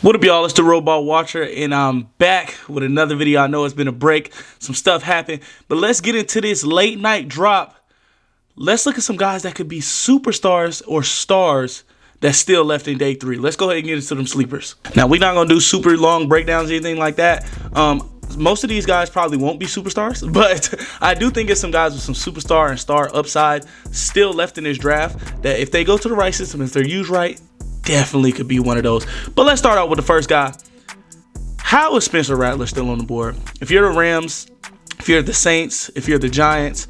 What up, y'all? It's the Robot Watcher, and I'm back with another video. I know it's been a break. Some stuff happened, but let's get into this late night drop. Let's look at some guys that could be superstars or stars that's still left in day 3. Let's go ahead and get into them sleepers. Now, we're not going to do super long breakdowns or anything like that. Most of these guys probably won't be superstars, but I do think it's some guys with some superstar and star upside still left in this draft that if they go to the right system, if they're used right, definitely could be one of those. But let's start out with the first guy. How is Spencer Rattler still on the board? If you're the Rams, if you're the Saints, if you're the Giants,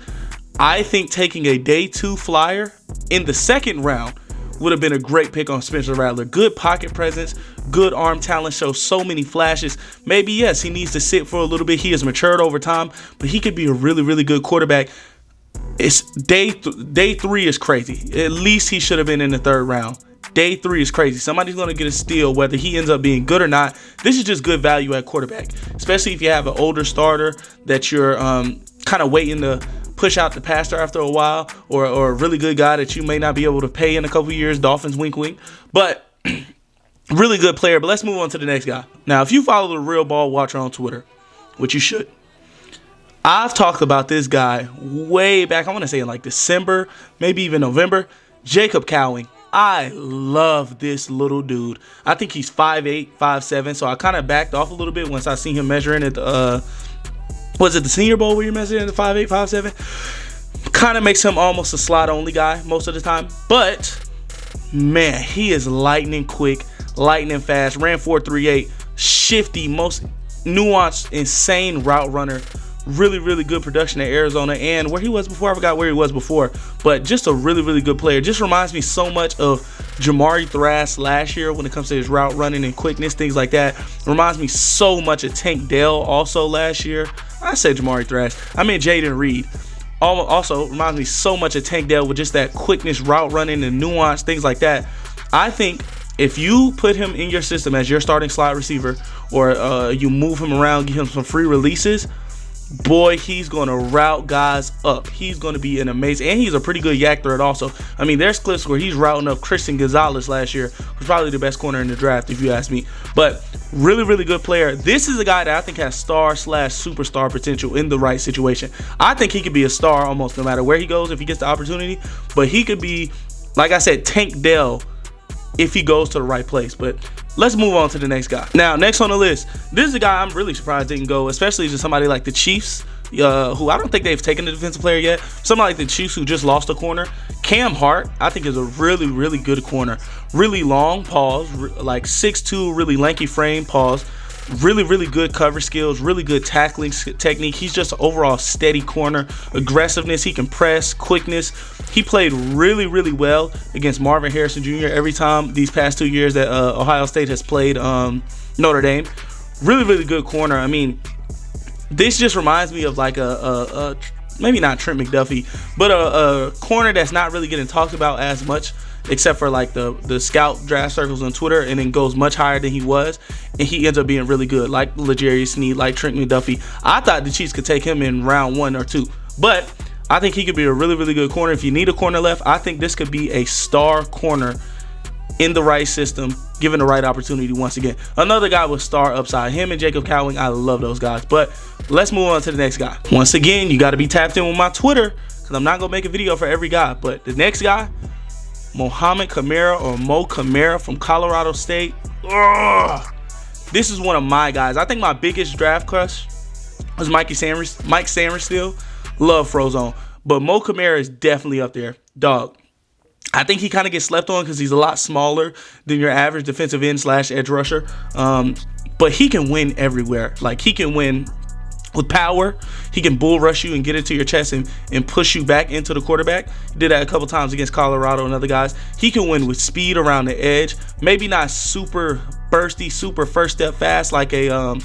I think taking a day 2 flyer in the second round would have been a great pick on Spencer Rattler. Good pocket presence, good arm talent, shows so many flashes. Maybe, yes, he needs to sit for a little bit. He has matured over time, but he could be a really, really good quarterback. It's day 3 is crazy. At least he should have been in the 3rd round. Day 3 is crazy. Somebody's going to get a steal, whether he ends up being good or not. This is just good value at quarterback, especially if you have an older starter that you're kind of waiting to push out the pastor after a while, or a really good guy that you may not be able to pay in a couple years. Dolphins, wink, wink. But really good player. But let's move on to the next guy. Now, if you follow the Real Ball Watcher on Twitter, which you should, I've talked about this guy way back. I want to say in like December, maybe even November. Jacob Cowling. I love this little dude. I think he's 5'8", 5'7", so I kind of backed off a little bit once I seen him measuring at the, was it the Senior Bowl where you're measuring at the 5'8", 5'7"? Kind of makes him almost a slot-only guy most of the time. But, man, he is lightning quick, lightning fast, ran 4.38, shifty, most nuanced, insane route runner. Really, really good production at Arizona, and where he was before, I forgot where he was before, but just a really, really good player. Just reminds me so much of Jamari Thrash last year when it comes to his route running and quickness, things like that. Reminds me so much of Tank Dell also last year. I said Jamari Thrash. I mean Jaden Reed. Also reminds me so much of Tank Dell with just that quickness, route running, and nuance, things like that. I think if you put him in your system as your starting slot receiver, or you move him around, give him some free releases, boy, he's going to route guys up. He's going to be an amazing, and he's a pretty good yak threat also. I mean, there's clips where he's routing up Christian Gonzalez last year, who's probably the best corner in the draft, if you ask me. But really, really good player. This is a guy that I think has star/superstar potential in the right situation. I think he could be a star almost no matter where he goes if he gets the opportunity. But he could be, like I said, Tank Dell if he goes to the right place. But let's move on to the next guy. Now, next on the list, this is a guy I'm really surprised didn't go, especially to somebody like the Chiefs, who I don't think they've taken a defensive player yet. Somebody like the Chiefs who just lost a corner. Cam Hart, I think, is a really, really good corner. Really long, pause, like 6'2", really lanky frame, pause. Really, really good cover skills, really good tackling technique. He's just an overall steady corner. Aggressiveness, he can press, quickness. He played really, really well against Marvin Harrison Jr. every time these past 2 years that Ohio State has played Notre Dame. Really, really good corner. I mean, this just reminds me of like a maybe not Trent McDuffie, but a corner that's not really getting talked about as much, except for like the scout draft circles on Twitter, and then goes much higher than he was, and he ends up being really good, like L'Jarius Sneed, like Trent McDuffie. I thought the Chiefs could take him in round 1 or 2, but I think he could be a really, really good corner. If you need a corner left, I think this could be a star corner in the right system, given the right opportunity once again. Another guy with star upside. Him and Jacob Cowling, I love those guys. But let's move on to the next guy. Once again, you got to be tapped in with my Twitter, because I'm not going to make a video for every guy. But the next guy, Mohamed Corra, or Mo Corra from Colorado State. Ugh. This is one of my guys. I think my biggest draft crush was Mike Sanders still. Love Frozone. But Mo Corra is definitely up there. Dog. I think he kind of gets slept on because he's a lot smaller than your average defensive end / edge rusher. But he can win everywhere. Like, he can win with power. He can bull rush you and get into your chest and push you back into the quarterback. He did that a couple times against Colorado and other guys. He can win with speed around the edge. Maybe not super bursty, super first step fast like a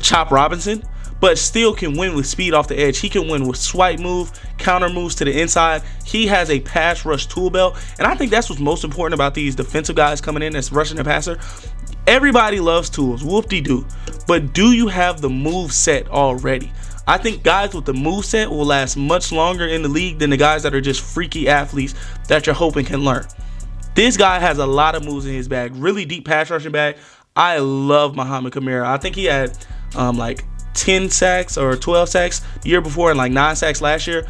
Chop Robinson, but still can win with speed off the edge. He can win with swipe move, counter moves to the inside. He has a pass rush tool belt, and I think that's what's most important about these defensive guys coming in that's rushing the passer. Everybody loves tools, whoop-de-doo, but do you have the move set already? I think guys with the move set will last much longer in the league than the guys that are just freaky athletes that you're hoping can learn. This guy has a lot of moves in his bag, really deep pass rushing bag. I love Mohamed Corra. I think he had like 10 sacks or 12 sacks the year before and like 9 sacks last year.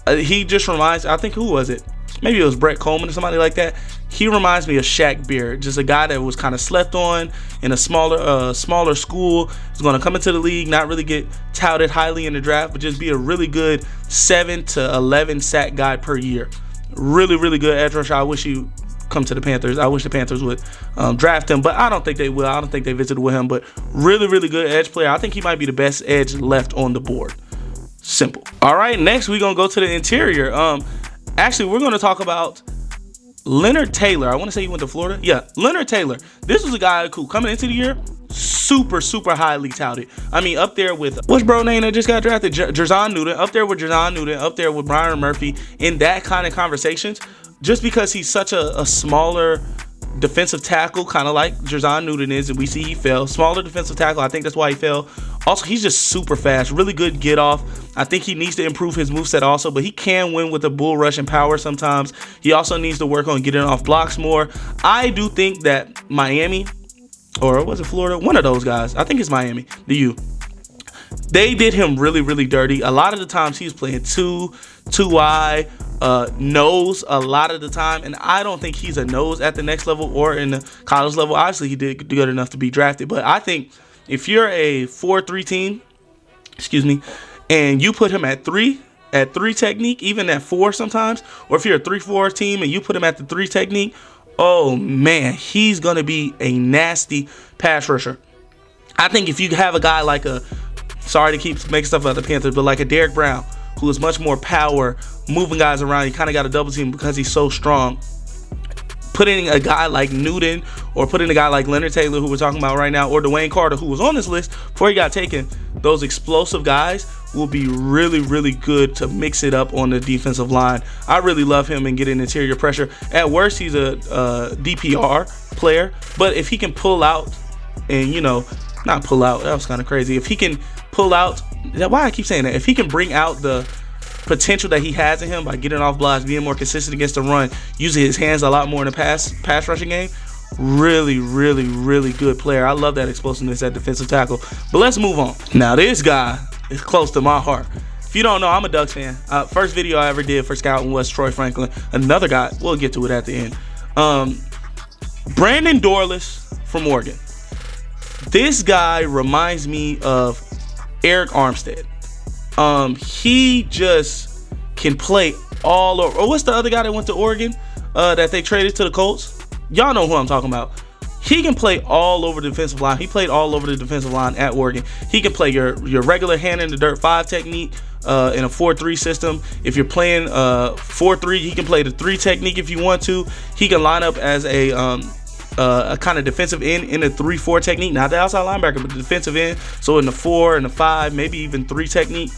He just reminds, I think, who was it? Maybe it was Brett Coleman or somebody like that. He reminds me of Shaq Beard, just a guy that was kind of slept on in a smaller school. He's going to come into the league, not really get touted highly in the draft, but just be a really good 7 to 11 sack guy per year. Really, really good edge rusher. I wish he come to the Panthers. I wish the Panthers would draft him, but I don't think they will. I don't think they visited with him, but really, really good edge player. I think he might be the best edge left on the board. Simple. All right, next we're going to go to the interior. Actually, we're going to talk about Leonard Taylor. I want to say he went to Florida. Yeah, Leonard Taylor. This was a guy who coming into the year, super highly touted. I mean, up there with, what's bro name that just got drafted? Jerzon Newton. Up there with Jerzon Newton. Up there with Brian Murphy. In that kind of conversations, just because he's such a smaller defensive tackle, kind of like Jerzon Newton is, and we see he fell. Smaller defensive tackle, I think that's why he fell. Also, he's just super fast, really good get off. I think he needs to improve his moveset also, but he can win with the bull rush and power sometimes. He also needs to work on getting off blocks more. I do think that Miami, or was it Florida? One of those guys. I think it's Miami, the U. They did him really, really dirty. A lot of the times he's playing two wide, nose a lot of the time, and I don't think he's a nose at the next level or in the college level. Obviously, he did good enough to be drafted, but I think if you're a 4-3 team, and you put him at 3 technique, even at 4 sometimes, or if you're a 3-4 team and you put him at the 3 technique, oh man, he's gonna be a nasty pass rusher. I think if you have a guy like sorry to keep making stuff about the Panthers, but like a Derrick Brown, who is much more power, moving guys around, you kind of got a double team because he's so strong. Putting a guy like Newton or putting a guy like Leonard Taylor, who we're talking about right now, or Dwayne Carter, who was on this list before he got taken, those explosive guys will be really, really good to mix it up on the defensive line. I really love him and getting interior pressure. At worst, he's a DPR player, but if he can pull out and, not pull out, that was kind of crazy. If he can pull out, why I keep saying that? If he can bring out the potential that he has in him by getting off blocks, being more consistent against the run, using his hands a lot more in the pass rushing game, really, really, really good player. I love that explosiveness at defensive tackle. But let's move on. Now, this guy is close to my heart. If you don't know, I'm a Ducks fan. First video I ever did for scouting was Troy Franklin. Another guy, we'll get to it at the end. Brandon Dorlus from Oregon. This guy reminds me of Eric Armstead. He just can play all over. Oh, what's the other guy that went to Oregon that they traded to the Colts? Y'all know who I'm talking about. He can play all over the defensive line. He played all over the defensive line at Oregon. He can play your regular hand in the dirt 5 technique in a 4-3 system. If you're playing 4-3, he can play the 3 technique if you want to. He can line up as a kind of defensive end in a 3-4 technique, not the outside linebacker, but the defensive end. So in the 4 and the 5, maybe even 3 technique.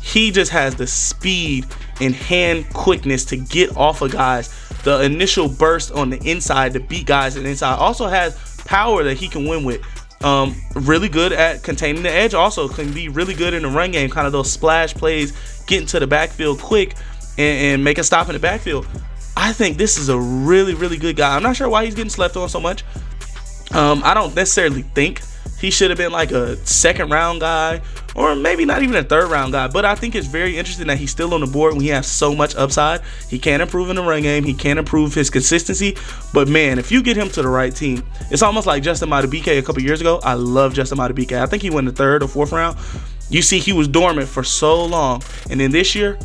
He just has the speed and hand quickness to get off of guys. The initial burst on the inside to beat guys on the inside. Also has power that he can win with. Really good at containing the edge. Also can be really good in the run game. Kind of those splash plays, getting to the backfield quick and make a stop in the backfield. I think this is a really, really good guy. I'm not sure why he's getting slept on so much. I don't necessarily think he should have been like a 2nd round guy, or maybe not even a 3rd round guy, but I think it's very interesting that he's still on the board when he has so much upside. He can improve in the run game, he can improve his consistency, but man, if you get him to the right team, it's almost like Justin Madubuike a couple years ago. I love Justin Madubuike. I think he went the 3rd or 4th round. You see, he was dormant for so long, and then this year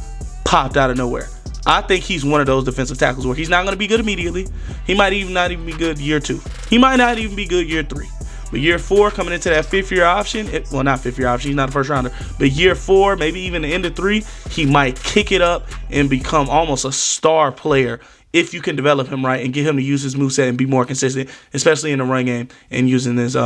popped out of nowhere. I think he's one of those defensive tackles where he's not going to be good immediately. He might even not even be good year 2. He might not even be good year 3. But year 4, coming into that 5th year option, well, not 5th year option, he's not a 1st rounder, but year 4, maybe even the end of 3, he might kick it up and become almost a star player if you can develop him right and get him to use his moveset and be more consistent, especially in the run game and using his,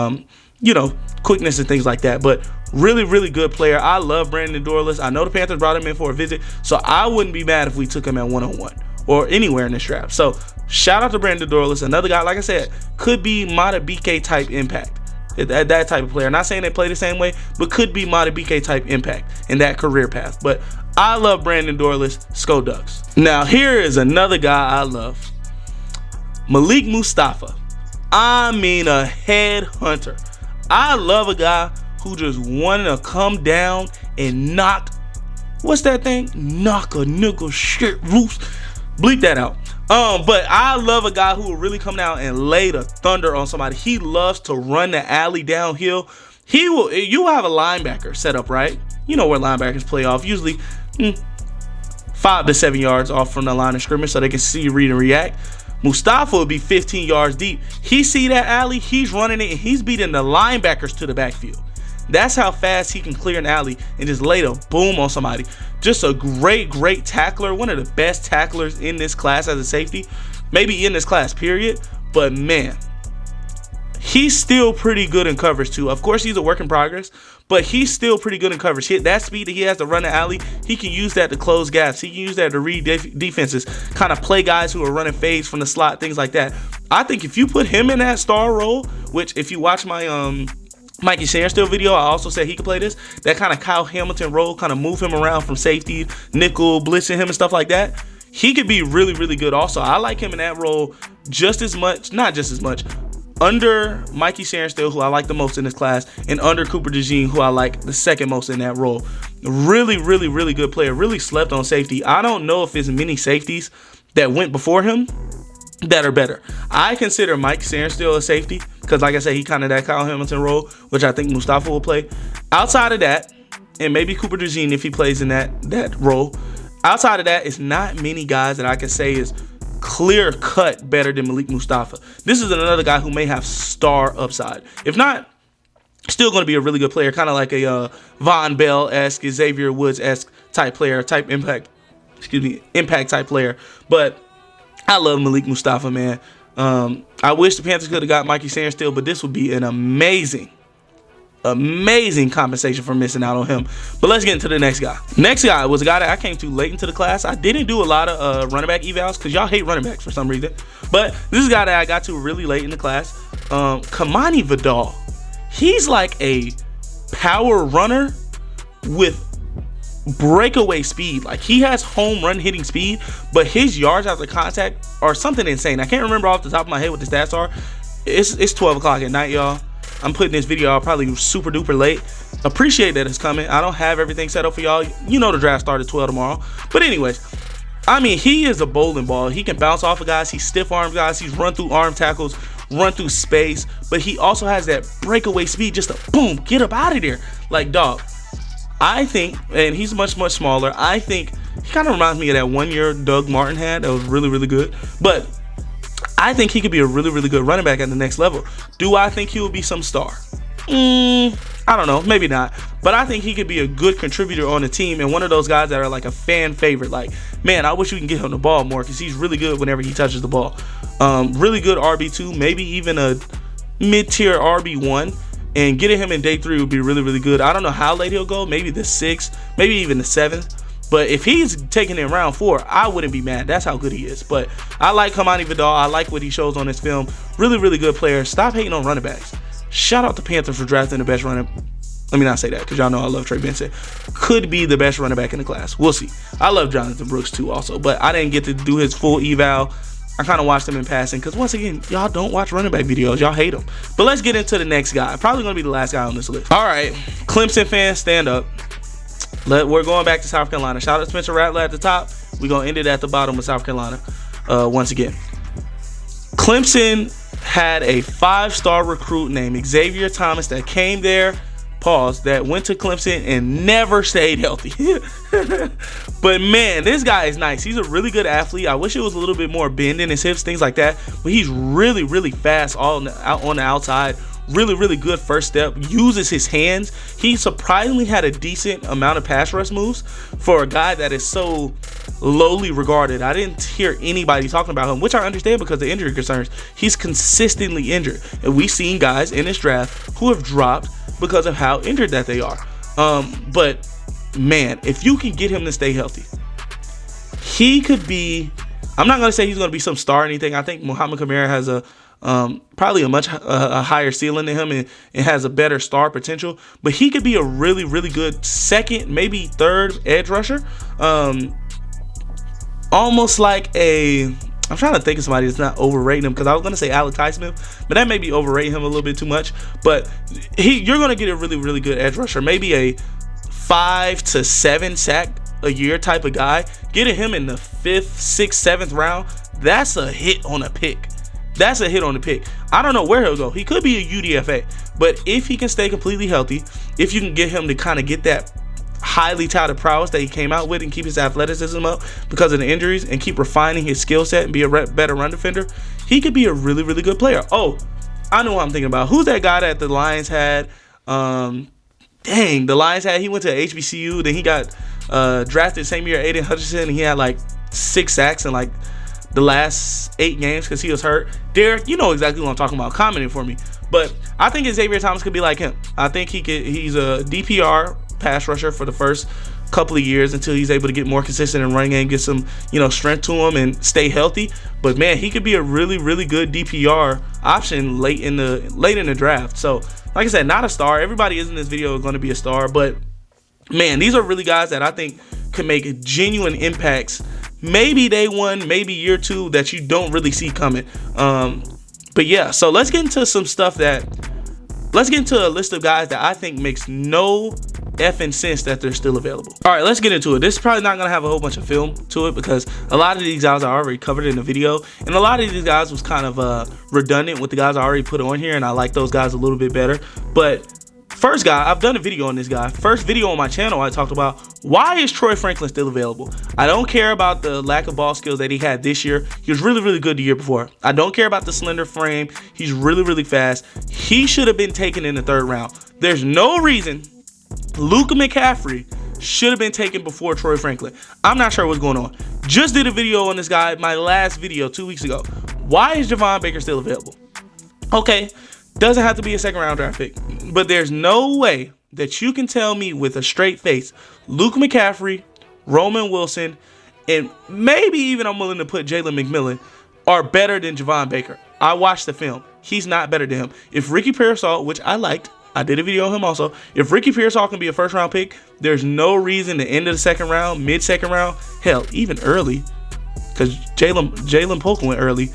quickness and things like that. But really, really good player. I love Brandon Dorlus. I know the Panthers brought him in for a visit, so I wouldn't be mad if we took him at 101 or anywhere in this draft. So shout out to Brandon Dorlus, another guy, like I said, could be Madubuike type impact. That type of player. Not saying they play the same way, but could be Madubuike type impact in that career path. But I love Brandon Dorlus. Sko Ducks. Now here is another guy I love. Malik Mustafa. I mean a headhunter. I love a guy who just wanted to come down and knock, what's that thing? Knock a nigga shit loose. Bleep that out. But I love a guy who will really come down and lay the thunder on somebody. He loves to run the alley downhill. You will have a linebacker set up, right? You know where linebackers play off, usually 5 to 7 yards off from the line of scrimmage so they can see, read, and react. Mustafa will be 15 yards deep. He see that alley, he's running it, and he's beating the linebackers to the backfield. That's how fast he can clear an alley and just lay the boom on somebody. Just a great tackler. One of the best tacklers in this class as a safety. Maybe in this class, period. But man, he's still pretty good in coverage too. Of course, he's a work in progress, but he's still pretty good in coverage. That speed that he has to run the alley, he can use that to close gaps. He can use that to read defenses, kind of play guys who are running fades from the slot, things like that. I think if you put him in that star role, which if you watch my Mikey Sainstill video, I also said he could play this. That kind of Kyle Hamilton role, kind of move him around from safety, nickel, blitzing him and stuff like that. He could be really good also. I like him in that role just as much, not just as much, under Mikey Sainstill, who I like the most in this class, and under Cooper DeJean, who I like the second most in that role. Really good player. Really slept on safety. I don't know if there's many safeties that went before him that are better. I consider Mike Sainstill a safety because, like I said, he kind of that Kyle Hamilton role, which I think Mustafa will play. Outside of that, and maybe Cooper DeJean if he plays in that role. Outside of that, it's not many guys that I can say is clear cut better than Malik Mustafa. This is another guy who may have star upside. If not, still going to be a really good player, kind of like a Von Bell-esque, Xavier Woods-esque type player, impact type player. But I love Malik Mustafa, man. I wish the Panthers could have got Mikey Sainstill, but this would be an amazing compensation for missing out on him. But let's get into the next guy. Next guy was a guy that I came to late into the class. I didn't do a lot of running back evals because y'all hate running backs for some reason. But this is a guy that I got to really late in the class. Kamani Vidal. He's like a power runner with breakaway speed. Like, he has home run hitting speed, but his yards after contact are something insane. I can't remember off the top of my head what the stats are. It's 12 o'clock at night, y'all. I'm putting this video out probably super duper late. Appreciate that it's coming. I don't have everything set up for y'all. You know the draft started 12 tomorrow. But anyways, I mean, he is a bowling ball. He can bounce off of guys. He stiff arm guys. He's run through arm tackles, run through space. But he also has that breakaway speed just to boom, get up out of there. Like, dog, I think, and he's much smaller. I think he kind of reminds me of that 1 year Doug Martin had. That was really good. But I think he could be a really good running back at the next level. Do I think he will be some star? I don't know, maybe not. But I think he could be a good contributor on the team and one of those guys that are like a fan favorite. Like, man, I wish we can get him the ball more because he's really good whenever he touches the ball. Really good RB2, maybe even a mid-tier RB1. And getting him in day 3 would be really good. I don't know how late he'll go, maybe the 6th, maybe even the 7th. But if he's taking it in round 4, I wouldn't be mad. That's how good he is. But I like Kamani Vidal. I like what he shows on this film. Really good player. Stop hating on running backs. Shout out to Panthers for drafting the best running. Let me not say that because y'all know I love Trey Benson. Could be the best running back in the class. We'll see. I love Jonathan Brooks too also. But I didn't get to do his full eval. I kind of watched him in passing because once again, y'all don't watch running back videos. Y'all hate them. But let's get into the next guy. Probably going to be the last guy on this list. All right. Clemson fans, stand up. We're going back to South Carolina. Shout out to Spencer Rattler at the top. We're going to end it at the bottom of South Carolina once again. Clemson had a 5-star recruit named Xavier Thomas that came there, that went to Clemson and never stayed healthy. But man, this guy is nice. He's a really good athlete. I wish it was a little bit more bend in his hips, things like that. But he's really fast on the outside. Really good first step, uses his hands. He surprisingly had a decent amount of pass rush moves for a guy that is so lowly regarded. I didn't hear anybody talking about him, which I understand because of injury concerns. He's consistently injured, and we've seen guys in this draft who have dropped because of how injured that they are. But man, if you can get him to stay healthy, he could be, I'm not going to say he's going to be some star or anything. I think Mohamed Corra has probably a much higher ceiling than him and has a better star potential, but he could be a really good second, maybe third edge rusher. Almost like a I'm trying to think of somebody that's not overrating him, because I was gonna say Alex Highsmith, but that may be overrating him a little bit too much. But you're gonna get a really, really good edge rusher, maybe a 5 to 7 sack a year type of guy. Getting him in the 5th, 6th, 7th round, that's a hit on a pick. That's a hit on the pick. I don't know where he'll go. He could be a UDFA, but if he can stay completely healthy, if you can get him to kind of get that highly touted prowess that he came out with and keep his athleticism up because of the injuries and keep refining his skill set and be a better run defender, he could be a really, really good player. Oh, I know what I'm thinking about. Who's that guy that the Lions had? The Lions had, he went to HBCU, then he got drafted same year, Aiden Hutchinson, and he had like 6 sacks in like the last 8 games because he was hurt. Derek, you know exactly what I'm talking about. Commenting for me. But I think Xavier Thomas could be like him. I think he's a DPR pass rusher for the first couple of years until he's able to get more consistent in running game, get some, strength to him and stay healthy. But man, he could be a really, really good DPR option late in the draft. So like I said, not a star. Everybody in this video is going to be a star, but man, these are really guys that I think can make genuine impacts. Maybe day 1, maybe year 2 that you don't really see coming. But yeah, so let's get into a list of guys that I think makes no effing sense that they're still available. All right, let's get into it. This is probably not going to have a whole bunch of film to it because a lot of these guys are already covered in the video, and a lot of these guys was kind of redundant with the guys I already put on here, and I like those guys a little bit better. But first guy, I've done a video on this guy. First video on my channel, I talked about why is Troy Franklin still available. I don't care about the lack of ball skills that he had this year. He was really, really good the year before. I don't care about the slender frame. He's really, really fast. He should have been taken in the 3rd round. There's no reason Luka McCaffrey should have been taken before Troy Franklin. I'm not sure what's going on. Just did a video on this guy, my last video 2 weeks ago. Why is Javon Baker still available? Okay, doesn't have to be a 2nd round draft pick, but there's no way that you can tell me with a straight face Luke McCaffrey, Roman Wilson, and maybe even I'm willing to put Jalen McMillan are better than Javon Baker. I watched the film. He's not better than him. If Ricky Pearsall, which I liked, I did a video on him also. If Ricky Pearsall can be a 1st round pick, there's no reason the end of the 2nd round, mid-2nd round, hell, even early, because Jalen Polk went early.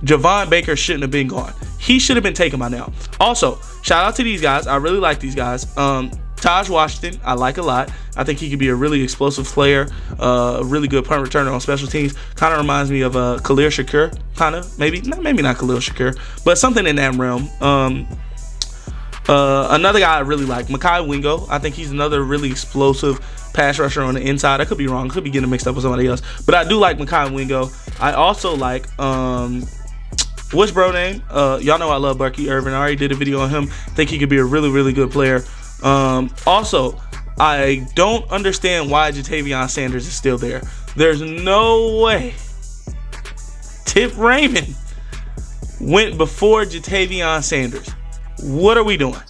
Javon Baker shouldn't have been gone. He should have been taken by now. Also, shout out to these guys. I really like these guys. Taj Washington, I like a lot. I think he could be a really explosive player, a really good punt returner on special teams. Kind of reminds me of Khalil Shakur, kind of. Maybe not Khalil Shakur, but something in that realm. Another guy I really like, Mekhi Wingo. I think he's another really explosive pass rusher on the inside. I could be wrong. Could be getting mixed up with somebody else. But I do like Mekhi Wingo. I also like, what's bro name? Y'all know I love Bucky Irvin. I already did a video on him. Think he could be a really, really good player. Also, I don't understand why Jatavion Sanders is still there. There's no way Tip Raymond went before Jatavion Sanders. What are we doing?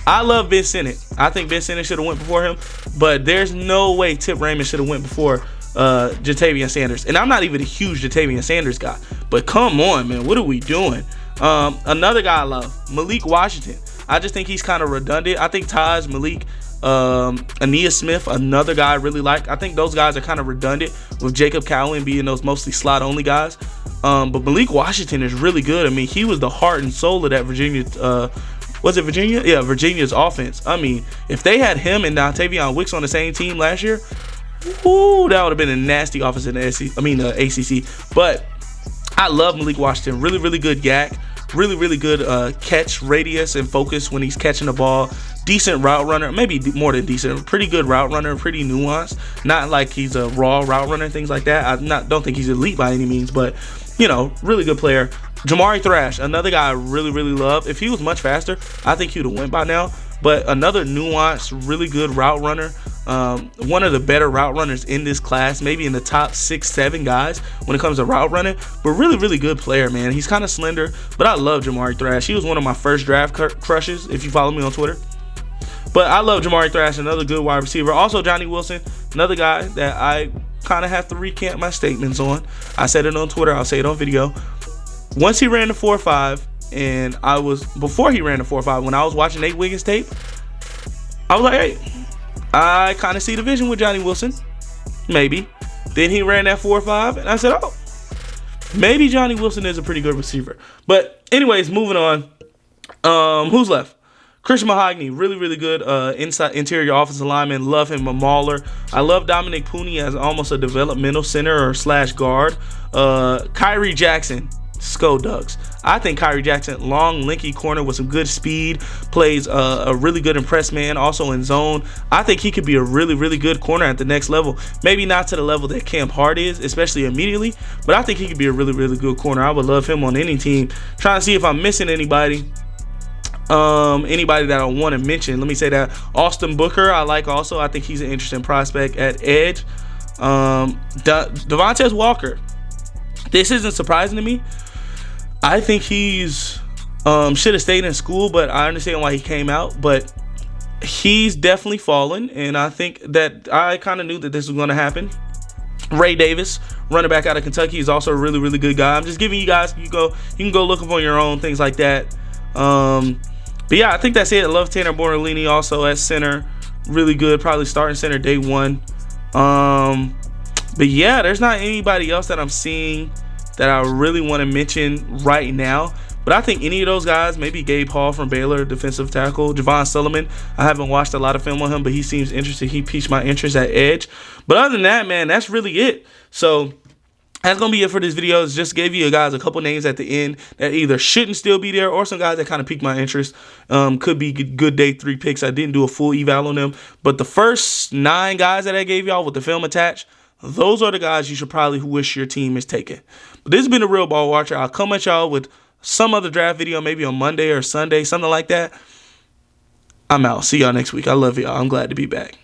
I love Ben Sinnott. I think Ben Sinnott should have went before him, but there's no way Tip Raymond should have went before Jatavion Sanders. And I'm not even a huge Jatavion Sanders guy, but come on, man, what are we doing? Another guy I love, Malik Washington. I just think he's kind of redundant. I think Taj, Malik, Ania Smith, another guy I really like. I think those guys are kind of redundant with Jacob Cowling being those mostly slot only guys. But Malik Washington is really good. I mean, he was the heart and soul of that Virginia. Was it Virginia? Yeah, Virginia's offense. I mean, if they had him and Dontavion Wicks on the same team last year, ooh, that would have been a nasty offense in the ACC. But I love Malik Washington. Really, really good yak. Really, really good catch radius and focus when he's catching the ball. Decent route runner, maybe more than decent. Pretty good route runner, pretty nuanced. Not like he's a raw route runner, things like that. I don't think he's elite by any means, but really good player. Jamari Thrash, another guy I really, really love. If he was much faster, I think he would have went by now. But another nuanced, really good route runner. One of the better route runners in this class, maybe in the top 6-7 guys when it comes to route running. But really, really good player, man. He's kind of slender, but I love Jamari Thrash. He was one of my first draft crushes, if you follow me on Twitter. But I love Jamari Thrash, another good wide receiver. Also, Johnny Wilson, another guy that I kind of have to recant my statements on. I said it on Twitter. I'll say it on video. Once he ran the 4.5, and before he ran the 4.5, when I was watching Nate Wiggins tape, I was like, hey, I kind of see the vision with Johnny Wilson. Maybe. Then he ran that 4.5, and I said, oh, Maybe Johnny Wilson is a pretty good receiver. But anyways, moving on. Who's left? Christian Mahogany, really, really good inside interior offensive lineman. Love him, a mauler. I love Dominic Pooney as almost a developmental center or slash guard. Kyrie Jackson, Sko Ducks. I think Kyrie Jackson, long, lanky corner with some good speed, plays a really good impress man, also in zone. I think he could be a really, really good corner at the next level. Maybe not to the level that Cam Hart is, especially immediately, but I think he could be a really, really good corner. I would love him on any team. Trying to see if I'm missing anybody. Anybody that I want to mention, let me say that Austin Booker I like also. I think he's an interesting prospect at edge. Devontae Walker, this isn't surprising to me. I think he's should have stayed in school, but I understand why he came out. But he's definitely fallen, and I think that I kind of knew that this was going to happen. Ray Davis, running back out of Kentucky, is also a really, really good guy. I'm just giving you guys, you can go look up on your own, things like that. But yeah, I think that's it. I love Tanner Bornolini also at center. Really good. Probably starting center day one. But yeah, there's not anybody else that I'm seeing that I really want to mention right now. But I think any of those guys, maybe Gabe Hall from Baylor, defensive tackle, Javon Sullivan. I haven't watched a lot of film on him, but he seems interesting. He piqued my interest at edge. But other than that, man, that's really it. So that's going to be it for this video. Just gave you guys a couple names at the end that either shouldn't still be there or some guys that kind of piqued my interest. Could be good day 3 picks. I didn't do a full eval on them. But the first 9 guys that I gave y'all with the film attached, those are the guys you should probably wish your team is taking. But this has been a Real Ball Watcher. I'll come at y'all with some other draft video, maybe on Monday or Sunday, something like that. I'm out. See y'all next week. I love y'all. I'm glad to be back.